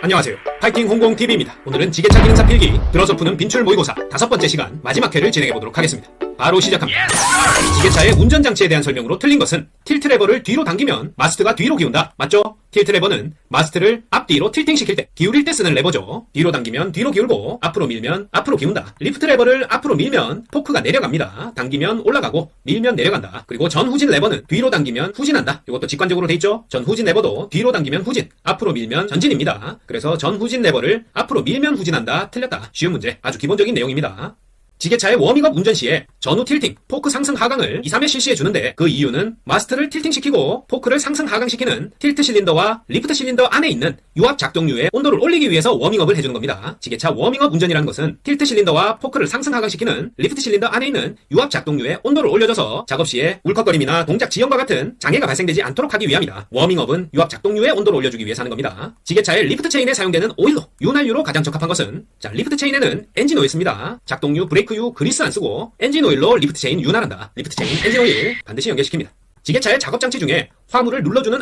안녕하세요. 파이팅 홍공TV입니다. 오늘은 지게차 기능사 필기 들어서 푸는 빈출 모의고사 5번째 시간 마지막 회를 진행해보도록 하겠습니다. 바로 시작합니다. 지게차의 운전장치에 대한 설명으로 틀린 것은 틸트 레버를 뒤로 당기면 마스트가 뒤로 기운다. 맞죠? 틸트 레버는 마스트를 앞뒤로 틸팅시킬 때, 기울일 때 쓰는 레버죠. 뒤로 당기면 뒤로 기울고 앞으로 밀면 앞으로 기운다. 리프트 레버를 앞으로 밀면 포크가 내려갑니다. 당기면 올라가고 밀면 내려간다. 그리고 전후진 레버는 뒤로 당기면 후진한다. 이것도 직관적으로 돼 있죠? 전후진 레버도 뒤로 당기면 후진, 앞으로 밀면 전진입니다. 그래서 전후진 레버를 앞으로 밀면 후진한다. 틀렸다. 쉬운 문제. 아주 기본적인 내용입니다. 지게차의 워밍업 운전 시에 전후 틸팅, 포크 상승 하강을 2, 3회 실시해 주는데 그 이유는 마스트를 틸팅시키고 포크를 상승 하강시키는 틸트 실린더와 리프트 실린더 안에 있는 유압 작동류의 온도를 올리기 위해서 워밍업을 해주는 겁니다. 지게차 워밍업 운전이라는 것은 틸트 실린더와 포크를 상승 하강시키는 리프트 실린더 안에 있는 유압 작동류의 온도를 올려줘서 작업 시에 울컥거림이나 동작 지연과 같은 장애가 발생되지 않도록 하기 위함이다. 워밍업은 유압 작동류의 온도를 올려주기 위해서 하는 겁니다. 지게차의 리프트 체인에 사용되는 오일로, 윤활유로 가장 적합한 것은 리프트 체인에는 엔진 오일 씁니다. 작동류 브레이크유 그리스 안 쓰고 엔진 오일로 리프트 체인 윤활한다. 리프트 체인 엔진 오일 반드시 연결시킵니다. 지게차의 작업장치 중에 화물을 눌러주는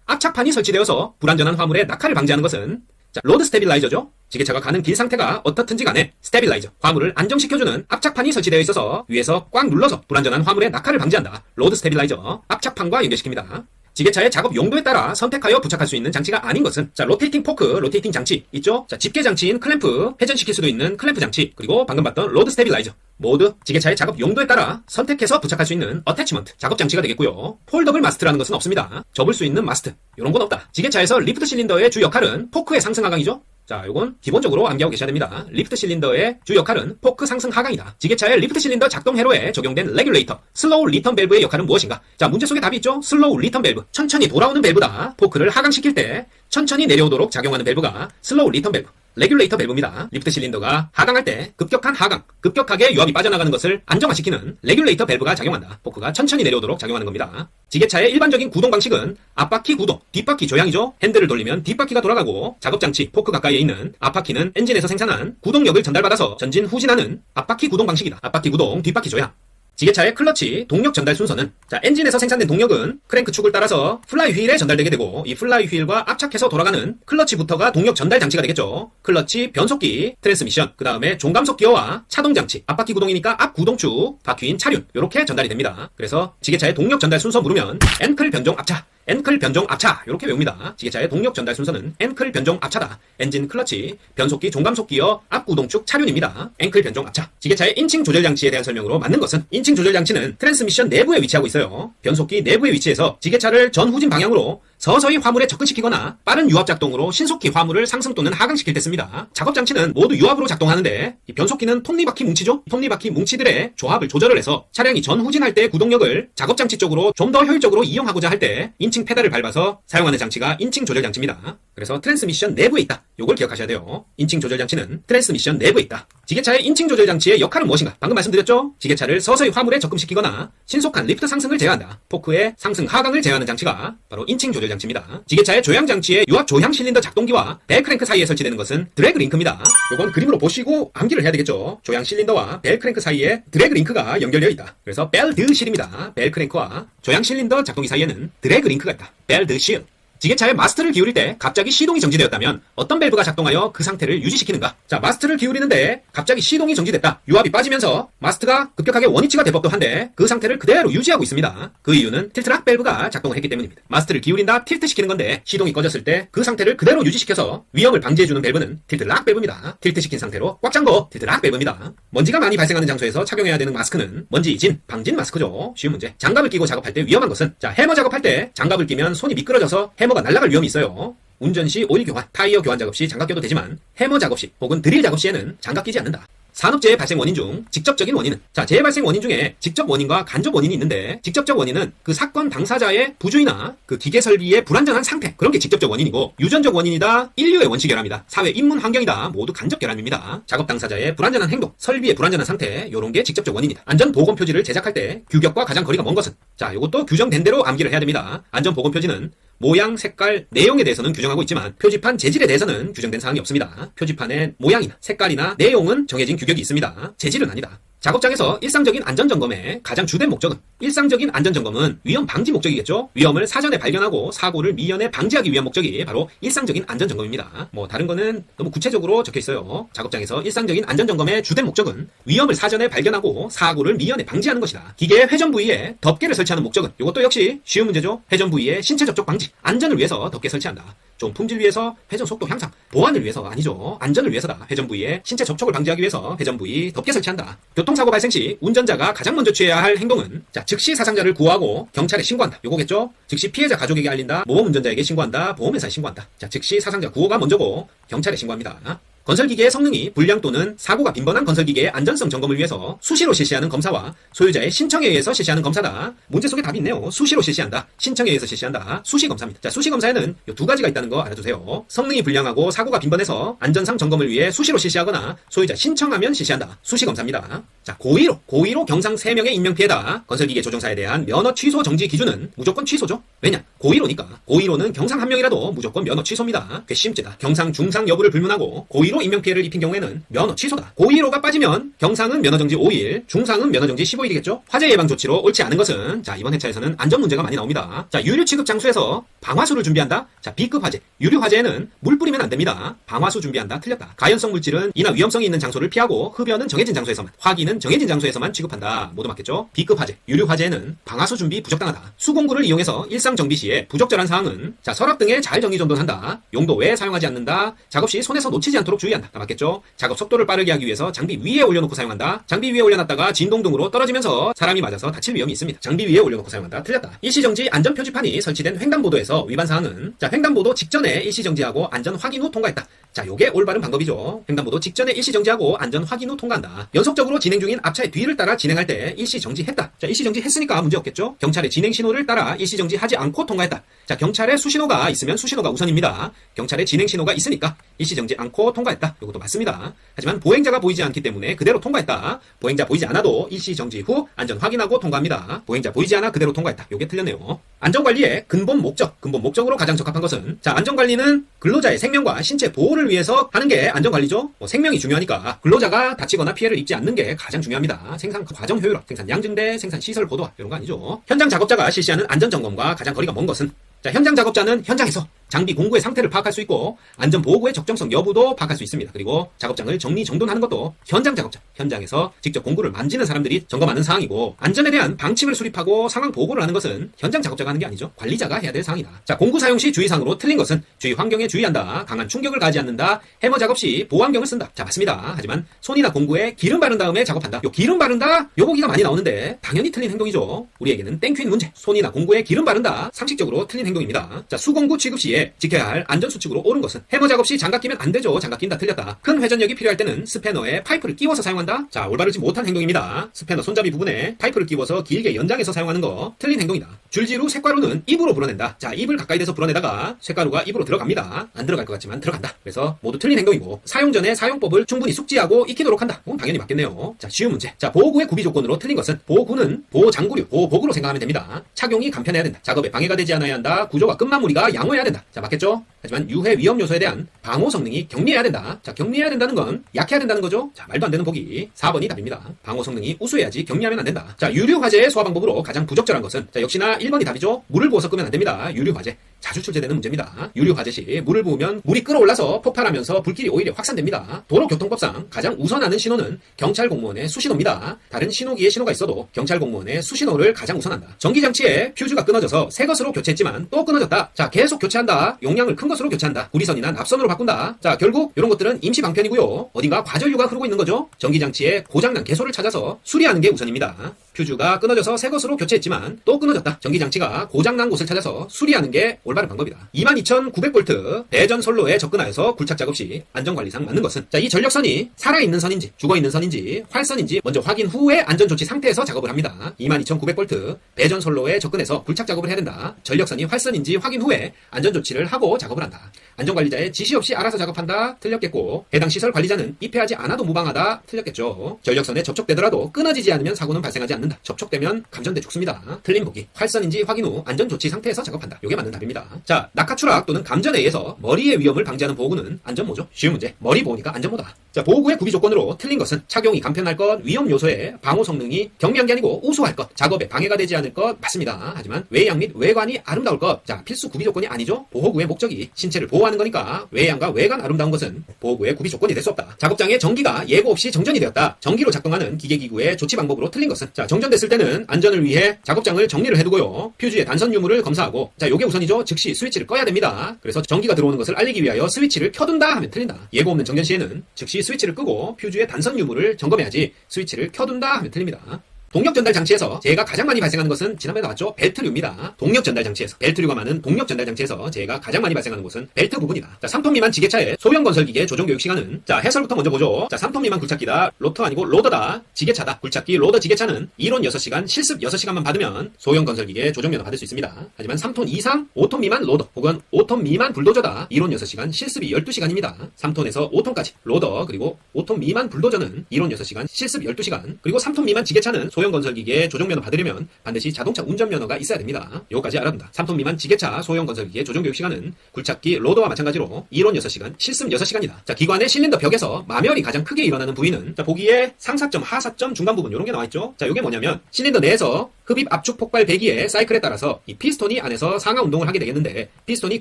압착판이 설치되어서 불완전한 화물의 낙하를 방지하는 것은 로드 스테빌라이저죠. 지게차가 가는 길 상태가 어떻든지 간에 스테빌라이저, 화물을 안정시켜주는 압착판이 설치되어 있어서 위에서 꽉 눌러서 불완전한 화물의 낙하를 방지한다. 로드 스테빌라이저, 압착판과 연결시킵니다. 지게차의 작업 용도에 따라 선택하여 부착할 수 있는 장치가 아닌 것은 로테이팅 포크, 로테이팅 장치 있죠? 집게 장치인 클램프, 회전시킬 수도 있는 클램프 장치, 그리고 방금 봤던 로드 스테빌라이저 모두 지게차의 작업 용도에 따라 선택해서 부착할 수 있는 어태치먼트, 작업 장치가 되겠고요. 폴더블 마스트라는 것은 없습니다. 접을 수 있는 마스트, 이런 건 없다. 지게차에서 리프트 실린더의 주 역할은 포크의 상승 하강이죠? 요건 기본적으로 암기하고 계셔야 됩니다. 리프트 실린더의 주 역할은 포크 상승 하강이다. 지게차의 리프트 실린더 작동 회로에 적용된 레귤레이터, 슬로우 리턴 밸브의 역할은 무엇인가? 문제 속에 답이 있죠? 슬로우 리턴 밸브. 천천히 돌아오는 밸브다. 포크를 하강시킬 때 천천히 내려오도록 작용하는 밸브가 슬로우 리턴 밸브. 레귤레이터 밸브입니다. 리프트 실린더가 하강할 때 급격한 하강, 급격하게 유압이 빠져나가는 것을 안정화시키는 레귤레이터 밸브가 작용한다. 포크가 천천히 내려오도록 작용하는 겁니다. 지게차의 일반적인 구동 방식은 앞바퀴 구동, 뒷바퀴 조향이죠. 핸들을 돌리면 뒷바퀴가 돌아가고 작업장치, 포크 가까이에 있는 앞바퀴는 엔진에서 생산한 구동력을 전달받아서 전진, 후진하는 앞바퀴 구동 방식이다. 앞바퀴 구동, 뒷바퀴 조향. 지게차의 클러치 동력 전달 순서는 엔진에서 생산된 동력은 크랭크 축을 따라서 플라이 휠에 전달되게 되고 이 플라이 휠과 압착해서 돌아가는 클러치부터가 동력 전달 장치가 되겠죠. 클러치, 변속기, 트랜스미션, 그 다음에 종감속 기어와 차동 장치, 앞바퀴 구동이니까 앞 구동축, 바퀴인 차륜 이렇게 전달이 됩니다. 그래서 지게차의 동력 전달 순서 물으면 엔클 변종 압차, 엔클 변종 압차 이렇게 외웁니다. 지게차의 동력 전달 순서는 엔클 변종 압차다. 엔진, 클러치, 변속기, 종감속 기어, 앞구동축, 차륜입니다. 엔클 변종 압차. 지게차의 인칭 조절 장치에 대한 설명으로 맞는 것은 인칭 조절 장치는 트랜스미션 내부에 위치하고 있어요. 변속기 내부에 위치해서 지게차를 전후진 방향으로 서서히 화물에 접근시키거나 빠른 유압 작동으로 신속히 화물을 상승 또는 하강시킬 때 씁니다. 작업 장치는 모두 유압으로 작동하는데 이 변속기는 톱니바퀴 뭉치죠? 톱니바퀴 뭉치들의 조합을 조절을 해서 차량이 전후진할 때 구동력을 작업 장치 쪽으로 좀 더 효율적으로 이용하고자 할 때 인칭 페달을 밟아서 사용하는 장치가 인칭 조절 장치입니다. 그래서 트랜스미션 내부에 있다. 요걸 기억하셔야 돼요. 인칭 조절 장치는 트랜스미션 내부에 있다. 지게차의 인칭 조절 장치의 역할은 무엇인가? 방금 말씀드렸죠? 지게차를 서서히 화물에 접근시키거나 신속한 리프트 상승을 제어한다. 포크의 상승 하강을 제어하는 장치가 바로 인칭 조절 장치입니다. 지게차의 조향 장치의 유압 조향 실린더 작동기와 벨 크랭크 사이에 설치되는 것은 드래그 링크입니다. 요건 그림으로 보시고 암기를 해야 되겠죠. 조향 실린더와 벨 크랭크 사이에 드래그 링크가 연결되어 있다. 그래서 벨드 실입니다. 벨 크랭크와 조향 실린더 작동기 사이에는 드래그 링크가 있다. 벨드 실. 지게차의 마스트를 기울일 때 갑자기 시동이 정지되었다면 어떤 밸브가 작동하여 그 상태를 유지시키는가? 마스트를 기울이는데 갑자기 시동이 정지됐다. 유압이 빠지면서 마스트가 급격하게 원위치가 될 법도 한데 그 상태를 그대로 유지하고 있습니다. 그 이유는 틸트락 밸브가 작동을 했기 때문입니다. 마스트를 기울인다, 틸트시키는 건데 시동이 꺼졌을 때 그 상태를 그대로 유지시켜서 위험을 방지해주는 밸브는 틸트락 밸브입니다. 틸트시킨 상태로 꽉 잠궈 틸트락 밸브입니다. 먼지가 많이 발생하는 장소에서 착용해야 되는 마스크는 먼지 진, 방진 마스크죠. 쉬운 문제. 장갑을 끼고 작업할 때 위험한 것은 해머 작업할 때 장갑을 끼면 손이 미끄러져서 해머가 날아갈 위험이 있어요. 운전 시 오일 교환, 타이어 교환 작업 시 장갑 껴도 되지만 해머 작업 시 혹은 드릴 작업 시에는 장갑 끼지 않는다. 산업재해 발생 원인 중 직접적인 원인은 재해 발생 원인 중에 직접 원인과 간접 원인이 있는데 직접적 원인은 그 사건 당사자의 부주의나 그 기계 설비의 불완전한 상태 그런 게 직접적 원인이고 유전적 원인이다, 인류의 원시 결함이다, 사회 인문 환경이다 모두 간접 결함입니다. 작업 당사자의 불완전한 행동, 설비의 불완전한 상태 요런 게 직접적 원인이다. 안전보건 표지를 제작할 때 규격과 가장 거리가 먼 것은 요것도 규정된 대로 암기를 해야 됩니다. 안전보건 표지는 모양, 색깔, 내용에 대해서는 규정하고 있지만 표지판 재질에 대해서는 규정된 사항이 없습니다. 표지판의 모양이나 색깔이나 내용은 정해진 규격이 있습니다. 재질은 아니다. 작업장에서 일상적인 안전점검의 가장 주된 목적은 일상적인 안전점검은 위험 방지 목적이겠죠. 위험을 사전에 발견하고 사고를 미연에 방지하기 위한 목적이 바로 일상적인 안전점검입니다. 다른 거는 너무 구체적으로 적혀 있어요. 작업장에서 일상적인 안전점검의 주된 목적은 위험을 사전에 발견하고 사고를 미연에 방지하는 것이다. 기계의 회전 부위에 덮개를 설치하는 목적은 이것도 역시 쉬운 문제죠. 회전 부위에 신체 접촉 방지, 안전을 위해서 덮개 설치한다. 좀 품질 위해서 회전 속도 향상, 보안을 위해서 아니죠. 안전을 위해서다. 회전 부위에 신체 접촉을 방지하기 위해서 회전 부위 덮개 설치한다. 교통사고 발생 시 운전자가 가장 먼저 취해야 할 행동은 즉시 사상자를 구하고 경찰에 신고한다. 요거겠죠. 즉시 피해자 가족에게 알린다. 모범 운전자에게 신고한다. 보험회사에 신고한다. 즉시 사상자 구호가 먼저고 경찰에 신고합니다. 건설기계의 성능이 불량 또는 사고가 빈번한 건설기계의 안전성 점검을 위해서 수시로 실시하는 검사와 소유자의 신청에 의해서 실시하는 검사다. 문제 속에 답이 있네요. 수시로 실시한다. 신청에 의해서 실시한다. 수시검사입니다. 수시검사에는 이 두 가지가 있다는 거 알아두세요. 성능이 불량하고 사고가 빈번해서 안전상 점검을 위해 수시로 실시하거나 소유자 신청하면 실시한다. 수시검사입니다. 고의로 경상 3명의 인명피해다. 건설기계 조종사에 대한 면허 취소 정지 기준은 무조건 취소죠. 왜냐? 고의로니까. 고의로는 경상 1명이라도 무조건 면허 취소입니다. 괘씸죄다. 경상 중상 여부를 불문하고 고의로 인명피해를 입힌 경우에는 면허 취소다. 고의로가 빠지면 경상은 면허정지 5일, 중상은 면허정지 15일이겠죠. 화재 예방 조치로 옳지 않은 것은 이번 회차에서는 안전 문제가 많이 나옵니다. 유류 취급 장소에서 방화수를 준비한다. B급 화재, 유류 화재는 물 뿌리면 안 됩니다. 방화수 준비한다. 틀렸다. 가연성 물질은 이나 위험성이 있는 장소를 피하고 흡연은 정해진 장소에서만, 화기는 정해진 장소에서만 취급한다. 모두 맞겠죠. B급 화재, 유류 화재는 방화수 준비 부적당하다. 수공구를 이용해서 일상 정비 시에 부적절한 사항은 서랍 등에 잘 정리정돈한다. 용도 외에 사용하지 않는다. 작업 시 손에서 놓치지 않도록 주의한다. 맞겠죠? 작업 속도를 빠르게 하기 위해서 장비 위에 올려놓고 사용한다. 장비 위에 올려놨다가 진동 등으로 떨어지면서 사람이 맞아서 다칠 위험이 있습니다. 장비 위에 올려놓고 사용한다. 틀렸다. 일시정지 안전표지판이 설치된 횡단보도에서 위반사항은 횡단보도 직전에 일시정지하고 안전 확인 후 통과했다. 요게 올바른 방법이죠. 횡단보도 직전에 일시정지하고 안전 확인 후 통과한다. 연속적으로 진행 중인 앞차의 뒤를 따라 진행할 때 일시정지했다. 일시정지 했으니까 문제 없겠죠? 경찰의 진행 신호를 따라 일시정지하지 않고 통과했다. 경찰의 수신호가 있으면 수신호가 우선입니다. 경찰의 진행 신호가 있으니까 일시정지 않고 통과했다. 이것도 맞습니다. 하지만 보행자가 보이지 않기 때문에 그대로 통과했다. 보행자 보이지 않아도 일시정지 후 안전 확인하고 통과합니다. 보행자 보이지 않아 그대로 통과했다. 요게 틀렸네요. 안전관리의 근본 목적으로 가장 적합한 것은 안전관리는 근로자의 생명과 신체 보호를 위해서 하는 게 안전관리죠. 생명이 중요하니까 근로자가 다치거나 피해를 입지 않는 게 가장 중요합니다. 생산 과정 효율화, 생산 양증대, 생산 시설 고도화 이런 거 아니죠. 현장 작업자가 실시하는 안전점검과 가장 거리가 먼 것은 현장 작업자는 현장에서 장비 공구의 상태를 파악할 수 있고 안전보호구의 적정성 여부도 파악할 수 있습니다. 그리고 작업장을 정리정돈하는 것도 현장 작업자, 현장에서 직접 공구를 만지는 사람들이 점검하는 사항이고 안전에 대한 방침을 수립하고 상황 보고를 하는 것은 현장 작업자가 하는 게 아니죠. 관리자가 해야 될 사항이다. 공구 사용 시 주의사항으로 틀린 것은 주위 환경에 주의한다. 강한 충격을 가하지 않는다. 해머 작업 시 보호환경을 쓴다. 맞습니다. 하지만 손이나 공구에 기름 바른 다음에 작업한다. 요 기름 바른다? 요 보기가 많이 나오는데 당연히 틀린 행동이죠. 우리에게는 땡큐인 문제. 손이나 공구에 기름 바른다. 상식적으로 틀린 행동입니다. 수공구 취급 시에 지켜야 할 안전수칙으로 옳은 것은 해머 작업 시 장갑 끼면 안 되죠. 장갑 낀다. 틀렸다. 큰 회전력이 필요할 때는 스패너에 파이프를 끼워서 사용한다. 올바르지 못한 행동입니다. 스패너 손잡이 부분에 파이프를 끼워서 길게 연장해서 사용하는 거 틀린 행동이다. 줄지루 쇳가루는 입으로 불어낸다. 입을 가까이 대서 불어내다가 쇳가루가 입으로 들어갑니다. 안 들어갈 것 같지만 들어간다. 그래서 모두 틀린 행동이고 사용 전에 사용법을 충분히 숙지하고 익히도록 한다. 그건 당연히 맞겠네요. 쉬운 문제. 보호구의 구비 조건으로 틀린 것은 보호구는 보호장구류, 보호복으로 생각하면 됩니다. 착용이 간편해야 된다. 작업에 방해가 되지 않아야 한다. 구조와 끝마무리가 양호해야 된다. 맞겠죠? 하지만 유해 위험 요소에 대한 방호 성능이 경미해야 된다. 경미해야 된다는 건 약해야 된다는 거죠? 말도 안 되는 보기. 4번이 답입니다. 방호 성능이 우수해야지 경미하면 안 된다. 유류 화재의 소화 방법으로 가장 부적절한 것은 역시나 1번이 답이죠. 물을 부어서 끄면 안 됩니다. 유류 화재. 자주 출제되는 문제입니다. 유류 화재 시 물을 부으면 물이 끓어올라서 폭발하면서 불길이 오히려 확산됩니다. 도로교통법상 가장 우선하는 신호는 경찰 공무원의 수신호입니다. 다른 신호기에 신호가 있어도 경찰 공무원의 수신호를 가장 우선한다. 전기장치에 퓨즈가 끊어져서 새 것으로 교체했지만 또 끊어졌다. 계속 교체한다. 용량을 큰 것으로 교체한다. 구리선이나 납선으로 바꾼다. 결국 이런 것들은 임시 방편이고요. 어딘가 과전류가 흐르고 있는 거죠. 전기장치에 고장난 개소를 찾아서 수리하는 게 우선입니다. 퓨즈가 끊어져서 새 것으로 교체했지만 또 끊어졌다. 전기장치가 고장난 곳을 찾아서 수리하는 게 올바른 방법이다. 22,900V 배전 선로에 접근하여서 굴착 작업 시 안전관리상 맞는 것은 이 전력선이 살아있는 선인지 죽어있는 선인지 활선인지 먼저 확인 후에 안전조치 상태에서 작업을 합니다. 22,900V 배전 선로에 접근해서 굴착 작업을 해야 된다. 전력선이 활선인지 확인 후에 안전조치를 하고 작업을 한다. 안전관리자의 지시 없이 알아서 작업한다. 틀렸겠고 해당 시설 관리자는 입회하지 않아도 무방하다. 틀렸겠죠. 전력선에 접촉되더라도 끊어지지 않으면 사고는 발생하지 않는다. 접촉되면 감전돼 죽습니다. 틀린 보기. 활선인지 확인 후 안전조치 상태에서 작업한다. 이게 맞는 답입니다. 됩니다. 자, 낙하추락 또는 감전에 의해서 머리의 위험을 방지하는 보호구는 안전모죠. 쉬운 문제. 머리 보호니까 안전모다. 자, 보호구의 구비 조건으로 틀린 것은 착용이 간편할 것, 위험 요소의 방호 성능이 경미한 게 아니고 우수할 것, 작업에 방해가 되지 않을 것 맞습니다. 하지만 외양 및 외관이 아름다울 것. 자, 필수 구비 조건이 아니죠. 보호구의 목적이 신체를 보호하는 거니까 외양과 외관 아름다운 것은 보호구의 구비 조건이 될 수 없다. 작업장에 전기가 예고 없이 정전이 되었다. 전기로 작동하는 기계기구의 조치 방법으로 틀린 것은 자, 정전됐을 때는 안전을 위해 작업장을 정리를 해두고요. 퓨즈의 단선 유무를 검사하고 자, 요게 우선이죠. 즉시 스위치를 꺼야 됩니다. 그래서 전기가 들어오는 것을 알리기 위하여 스위치를 켜둔다 하면 틀린다. 예고 없는 정전 시에는 즉시 스위치를 끄고 퓨즈의 단선 유무를 점검해야지 스위치를 켜둔다 하면 틀립니다. 동력 전달 장치에서 재해가 가장 많이 발생하는 것은 지난번에 나왔죠. 벨트류입니다. 동력 전달 장치에서 벨트류가 많은 동력 전달 장치에서 재해가 가장 많이 발생하는 곳은 벨트 부분이다. 자, 3톤 미만 지게차의 소형 건설기계 조종 교육 시간은 자, 해설부터 먼저 보죠. 자, 3톤 미만 굴착기다. 로터 아니고 로더다. 지게차다. 굴착기 로더 지게차는 이론 6시간, 실습 6시간만 받으면 소형 건설기계 조종 면허 받을 수 있습니다. 하지만 3톤 이상 5톤 미만 로더 혹은 5톤 미만 불도저다. 이론 6시간, 실습이 12시간입니다. 3톤에서 5톤까지 로더 그리고 5톤 미만 불도저는 이론 6시간, 실습 12시간 그리고 3톤 미만 지게차는 소형 건설기계 조종면허 받으려면 반드시 자동차 운전면허가 있어야 됩니다. 요거까지 알아둔다. 3톤 미만 지게차 소형 건설기계 조종교육시간은 굴착기 로더와 마찬가지로 이론 6시간, 실습 6시간이다. 자, 기관의 실린더 벽에서 마멸이 가장 크게 일어나는 부위는 자, 보기에 상사점, 하사점, 중간 부분 요런 게 나와있죠. 자, 요게 뭐냐면 실린더 내에서 흡입 압축 폭발 배기의 사이클에 따라서 이 피스톤이 안에서 상하 운동을 하게 되겠는데 피스톤이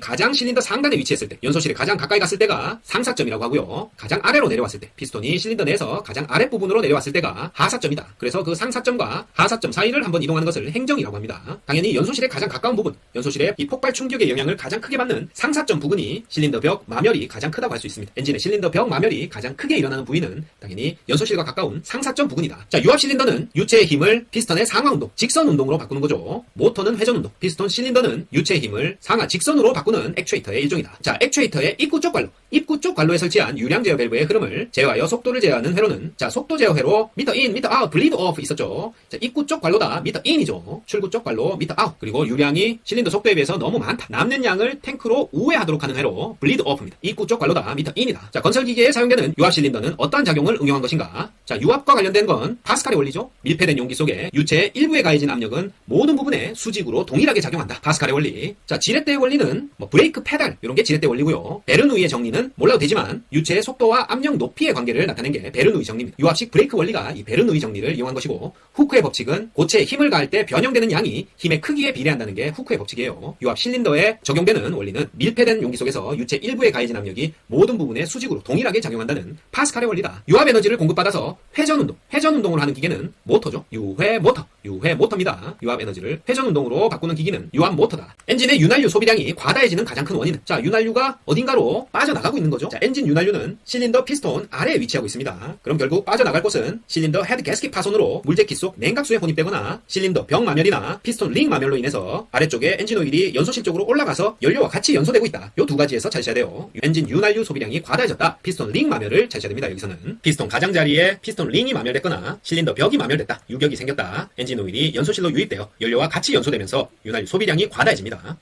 가장 실린더 상단에 위치했을 때 연소실에 가장 가까이 갔을 때가 상사점이라고 하고요. 가장 아래로 내려왔을 때 피스톤이 실린더 내에서 가장 아랫부분으로 내려왔을 때가 하사점이다. 그래서 그 상사점과 하사점 사이를 한번 이동하는 것을 행정이라고 합니다. 당연히 연소실에 가장 가까운 부분, 연소실의 이 폭발 충격의 영향을 가장 크게 받는 상사점 부분이 실린더 벽 마멸이 가장 크다고 할 수 있습니다. 엔진의 실린더 벽 마멸이 가장 크게 일어나는 부위는 당연히 연소실과 가까운 상사점 부분이다. 자, 유압 실린더는 유체의 힘을 피스톤의 상하 운동, 직선 운동으로 바꾸는 거죠. 모터는 회전 운동, 피스톤 실린더는 유체의 힘을 상하 직선으로 바꾸는 액추에이터의 일종이다. 자, 액추에이터의 입구 쪽 관로, 입구 쪽 관로에 설치한 유량 제어 밸브의 흐름을 제어하여 속도를 제어하는 회로는 자, 속도 제어 회로 미터 인, 미터 아웃, 블리드 오프 있었죠. 자, 입구 쪽 관로다 미터 인이죠. 출구 쪽 관로 미터 아웃. 그리고 유량이 실린더 속도에 비해서 너무 많다. 남는 양을 탱크로 우회하도록 하는 회로 블리드 오프입니다. 입구 쪽 관로다 미터 인이다. 자, 건설기계에 사용되는 유압 실린더는 어떠한 작용을 응용한 것인가? 자, 유압과 관련된 건 파스칼의 원리죠. 밀폐된 용기 속에 유체의 일부에 가해진 압력은 모든 부분에 수직으로 동일하게 작용한다. 파스칼의 원리. 자, 지렛대의 원리는 뭐 브레이크 페달 이런 게 지렛대 원리고요. 베르누이의 정리는 몰라도 되지만 유체의 속도와 압력 높이의 관계를 나타낸 게 베르누이 정리입니다. 유압식 브레이크 원리가 이 베르누이 정리를 이용한 것이고 후크의 법칙은 고체에 힘을 가할 때 변형되는 양이 힘의 크기에 비례한다는 게 후크의 법칙이에요. 유압 실린더에 적용되는 원리는 밀폐된 용기 속에서 유체 일부에 가해진 압력이 모든 부분에 수직으로 동일하게 작용한다는 파스칼의 원리다. 유압 에너지를 공급받아서 회전 운동을 하는 기계는 모터죠. 유회 모터입니다. 유압 에너지를 회전 운동으로 바꾸는 기기는 유압 모터다. 엔진의 윤활유 소비량이 과다해지는 가장 큰 원인은 자, 윤활유가 어딘가로 빠져나가고 있는 거죠. 자, 엔진 윤활유는 실린더 피스톤 아래에 위치하고 있습니다. 그럼 결국 빠져나갈 곳은 실린더 헤드 가스켓 파손으로 물제기 속 냉각수에 혼입되거나 실린더 벽 마멸이나 피스톤 링 마멸로 인해서 아래쪽에 엔진 오일이 연소실 쪽으로 올라가서 연료와 같이 연소되고 있다. 요 두 가지에서 찾으셔야 돼요. 엔진 윤활유 소비량이 과다해졌다. 피스톤 링 마멸을 찾으셔야 됩니다. 여기서는 피스톤 가장자리에 피스톤 링이 마멸됐거나 실린더 벽이 마멸됐다. 유격이 생겼다. 엔진 오일이 연소실로 유입되어 연료와 같이 연소되면서 윤활유 소비량이 과다해집니다.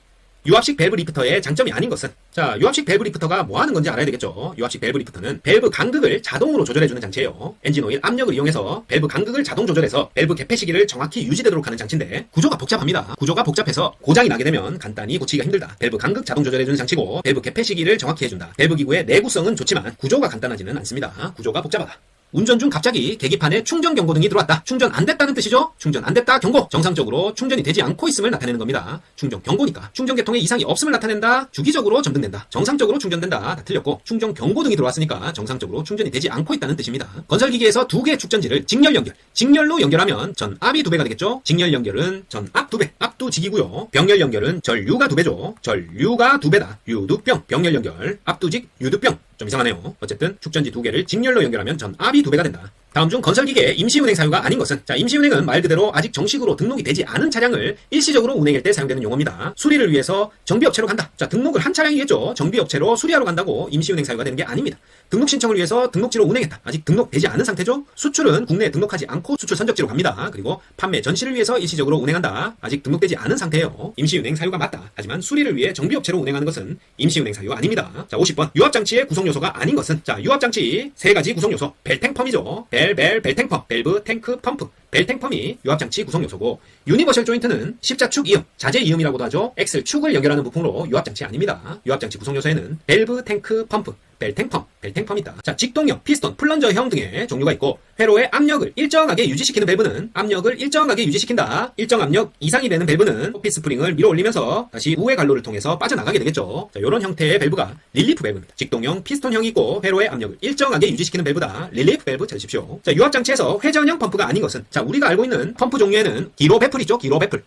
유압식 밸브 리프터의 장점이 아닌 것은 자, 유압식 밸브 리프터가 뭐 하는 건지 알아야 되겠죠. 유압식 밸브 리프터는 밸브 간극을 자동으로 조절해주는 장치예요. 엔진 오일 압력을 이용해서 밸브 간극을 자동 조절해서 밸브 개폐 시기를 정확히 유지되도록 하는 장치인데 구조가 복잡합니다. 구조가 복잡해서 고장이 나게 되면 간단히 고치기가 힘들다. 밸브 간극 자동 조절해주는 장치고 밸브 개폐 시기를 정확히 해준다. 밸브 기구의 내구성은 좋지만 구조가 간단하지는 않습니다. 구조가 복잡하다. 운전 중 갑자기 계기판에 충전 경고등이 들어왔다. 충전 안 됐다는 뜻이죠? 충전 안 됐다 경고. 정상적으로 충전이 되지 않고 있음을 나타내는 겁니다. 충전 경고니까 충전 계통에 이상이 없음을 나타낸다. 주기적으로 점등된다. 정상적으로 충전된다. 다 틀렸고 충전 경고등이 들어왔으니까 정상적으로 충전이 되지 않고 있다는 뜻입니다. 건설기계에서 두 개의 축전지를 직렬로 연결하면 전압이 2배가 되겠죠? 직렬 연결은 전압 2배, 압두직이고요. 병렬 연결은 전류가 2배죠. 전류가 2배다. 유두병, 병렬 연결, 압두직, 유두병. 좀 이상하네요. 어쨌든 축전지 두 개를 직렬로 연결하면 전압이 2배가 된다. 다음 중 건설기계의 임시운행 사유가 아닌 것은 자, 임시운행은 말 그대로 아직 정식으로 등록이 되지 않은 차량을 일시적으로 운행할 때 사용되는 용어입니다. 수리를 위해서 정비업체로 간다. 자, 등록을 한 차량이겠죠. 정비업체로 수리하러 간다고 임시운행 사유가 되는 게 아닙니다. 등록 신청을 위해서 등록지로 운행했다. 아직 등록되지 않은 상태죠. 수출은 국내에 등록하지 않고 수출 선적지로 갑니다. 그리고 판매 전시를 위해서 일시적으로 운행한다. 아직 등록되지 않은 상태예요. 임시운행 사유가 맞다. 하지만 수리를 위해 정비업체로 운행하는 것은 임시운행 사유가 아닙니다. 자, 50번 유압장치의 구성요소가 아닌 것은 자, 유압장치 세 가지 구성요소 벨탱펌이죠. 벨탱펌, 밸브, 탱크, 펌프. 벨탱펌이 유압장치 구성 요소고, 유니버셜 조인트는 십자축 이음, 자재 이음이라고도 하죠. 엑셀축을 연결하는 부품으로 유압장치 아닙니다. 유압장치 구성 요소에는 밸브, 탱크, 펌프, 벨탱펌이다. 자, 직동형, 피스톤, 플런저형 등의 종류가 있고, 회로의 압력을 일정하게 유지시키는 밸브는 압력을 일정하게 유지시킨다. 일정 압력 이상이 되는 밸브는 포피 스프링을 밀어 올리면서 다시 우회 갈로를 통해서 빠져나가게 되겠죠. 자, 이런 형태의 밸브가 릴리프 밸브입니다. 직동형, 피스톤형이 있고 회로의 압력을 일정하게 유지시키는 밸브다. 릴리프 밸브 찾으십시오. 자, 유압장치에서 회전형 펌프가 아닌 것은, 자, 우리가 알고 있는 펌프 종류에는 기로 베풀 있죠. 기로 베풀.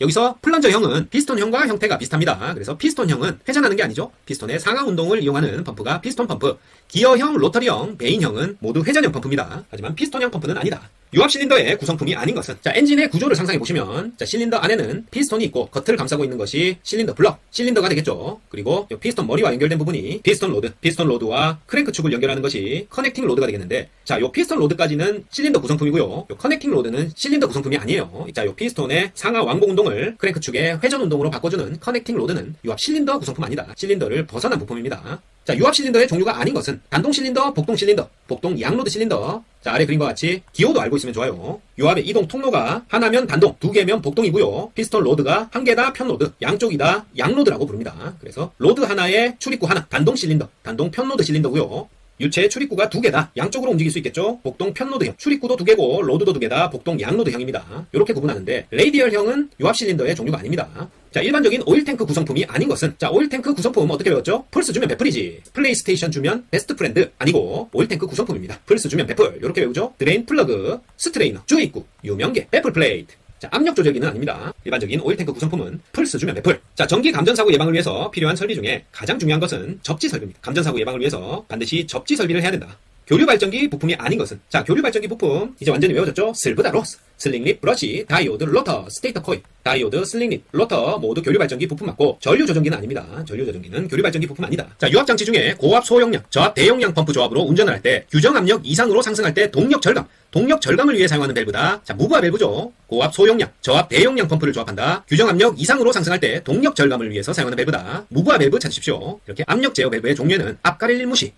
여기서 플런저형은 피스톤형과 형태가 비슷합니다. 그래서 피스톤형은 회전하는 게 아니죠. 피스톤의 상하 운동을 이용하는 펌프가 피스톤 펌프, 기어형, 로터리형, 베인형은 모두 회전형 펌프입니다. 하지만 피스톤형 펌프는 아니다. 유압 실린더의 구성품이 아닌 것은, 자, 엔진의 구조를 상상해 보시면, 자, 실린더 안에는 피스톤이 있고 겉을 감싸고 있는 것이 실린더 블럭, 실린더가 되겠죠. 그리고 피스톤 머리와 연결된 부분이 피스톤 로드와 크랭크 축을 연결하는 것이 커넥팅 로드가 되겠는데, 자, 요 피스톤 로드까지는 실린더 구성품이고요. 요 커넥팅 로드는 실린더 구성품이 아니에요. 자, 요 피스톤의 상하 왕복 운동을 크랭크 축의 회전 운동으로 바꿔주는 커넥팅 로드는 유압 실린더 구성품 아니다. 실린더를 벗어난 부품입니다. 자, 유압 실린더의 종류가 아닌 것은 단동 실린더, 복동 실린더, 복동 양로드 실린더. 자, 아래 그림과 같이 기호도 알고 있으면 좋아요. 유압의 이동 통로가 하나면 단동, 두 개면 복동이고요. 피스톤 로드가 한 개다 편로드, 양쪽이다 양로드라고 부릅니다. 그래서 로드 하나에 출입구 하나, 단동 실린더, 단동 편로드 실린더고요. 유체의 출입구가 두 개다. 양쪽으로 움직일 수 있겠죠. 복동 편로드형. 출입구도 두 개고 로드도 두 개다. 복동 양로드형입니다. 이렇게 구분하는데, 레이디얼형은 유압 실린더의 종류가 아닙니다. 자, 일반적인 오일탱크 구성품이 아닌 것은, 자, 오일탱크 구성품 어떻게 배웠죠? 펄스 주면 베풀이지. 플레이스테이션 주면 베스트 프렌드 아니고 오일탱크 구성품입니다. 펄스 주면 베풀. 이렇게 배우죠? 드레인 플러그, 스트레이너, 주입구, 유명계, 베풀 플레이트. 자, 압력 조절기는 아닙니다. 일반적인 오일탱크 구성품은 펄스 주면 베풀. 자, 전기 감전사고 예방을 위해서 필요한 설비 중에 가장 중요한 것은 접지 설비입니다. 감전사고 예방을 위해서 반드시 접지 설비를 해야 된다. 교류 발전기 부품이 아닌 것은, 자, 교류 발전기 부품 이제 완전히 외워졌죠? 슬브다 로스, 슬링립 브러쉬, 다이오드, 로터, 스테이터 코일, 다이오드, 슬링립, 로터 모두 교류 발전기 부품 맞고, 전류 조정기는 아닙니다. 전류 조정기는 교류 발전기 부품 아니다. 자, 유압 장치 중에 고압 소용량, 저압 대용량 펌프 조합으로 운전을 할 때 규정 압력 이상으로 상승할 때 동력 절감을 위해 사용하는 밸브다. 자, 무브화 밸브죠. 고압 소용량, 저압 대용량 펌프를 조합한다. 규정 압력 이상으로 상승할 때 동력 절감을 위해서 사용하는 밸브다. 무브화 밸브 찾으십시오. 이렇게 압력 제어 밸브의 종류에는 앞가릴 일무시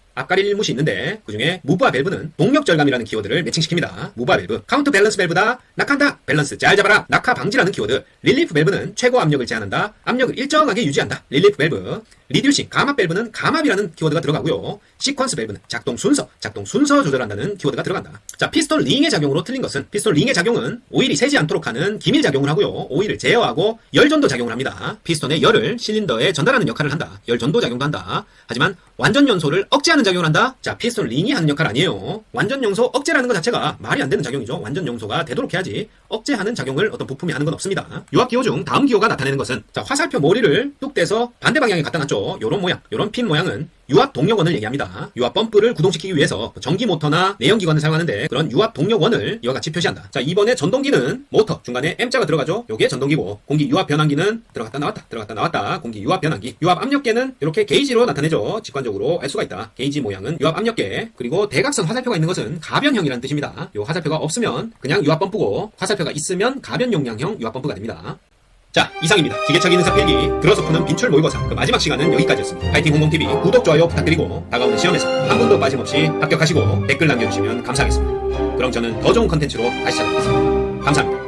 있는데, 그 중에 무브화 밸브는 동력 절감이라는 키워드를 매칭시킵니다. 무브화 밸브, 카운트 밸런스 밸브다. 낙한다, 밸런스 잘 잡아라, 낙하 방지라는 키워드. 릴리프 밸브는 최고 압력을 제한한다. 압력을 일정하게 유지한다. 릴리프 밸브. 리듀싱, 감압 밸브는 감압이라는 키워드가 들어가고요. 시퀀스 밸브는 작동 순서 조절한다는 키워드가 들어간다. 자, 피스톤 링의 작용으로 틀린 것은, 피스톤 링의 작용은 오일이 새지 않도록 하는 기밀 작용을 하고요. 오일을 제어하고 열 전도 작용을 합니다. 피스톤의 열을 실린더에 전달하는 역할을 한다. 열 전도 작용도 한다. 하지만 완전 연소를 억제하는 작용을 한다. 자, 피스톤 링이 하는 역할 아니에요. 완전 연소 억제라는 것 자체가 말이 안 되는 작용이죠. 완전 연소가 되도록 해야지 억제하는 작용을 어떤 부품이 하는 건 없습니다. 유압 기호 중 다음 기호가 나타내는 것은, 자, 화살표 머리를 뚝 떼서 반대 방향에 갖다 놨죠. 요런 모양, 요런 핀 모양은 유압 동력원을 얘기합니다. 유압 펌프를 구동시키기 위해서 전기 모터나 내연기관을 사용하는데, 그런 유압 동력원을 이와 같이 표시한다. 자, 이번에 전동기는 모터, 중간에 M자가 들어가죠. 요게 전동기고, 공기 유압 변환기는 들어갔다 나왔다. 공기 유압 변환기. 유압 압력계는 이렇게 게이지로 나타내죠. 직관적으로 알 수가 있다. 게이지 모양은 유압 압력계. 그리고 대각선 화살표가 있는 것은 가변형이라는 뜻입니다. 요 화살표가 없으면 그냥 유압 펌프고, 화살표가 있으면 가변 용량형 유압 펌프가 됩니다. 자, 이상입니다. 기계차 기능사 필기 들어서 푸는 빈출 모의고사 그 마지막 시간은 여기까지였습니다. 파이팅 홍콩TV 구독, 좋아요 부탁드리고, 다가오는 시험에서 한 분도 빠짐없이 합격하시고 댓글 남겨주시면 감사하겠습니다. 그럼 저는 더 좋은 컨텐츠로 다시 찾아뵙겠습니다. 감사합니다.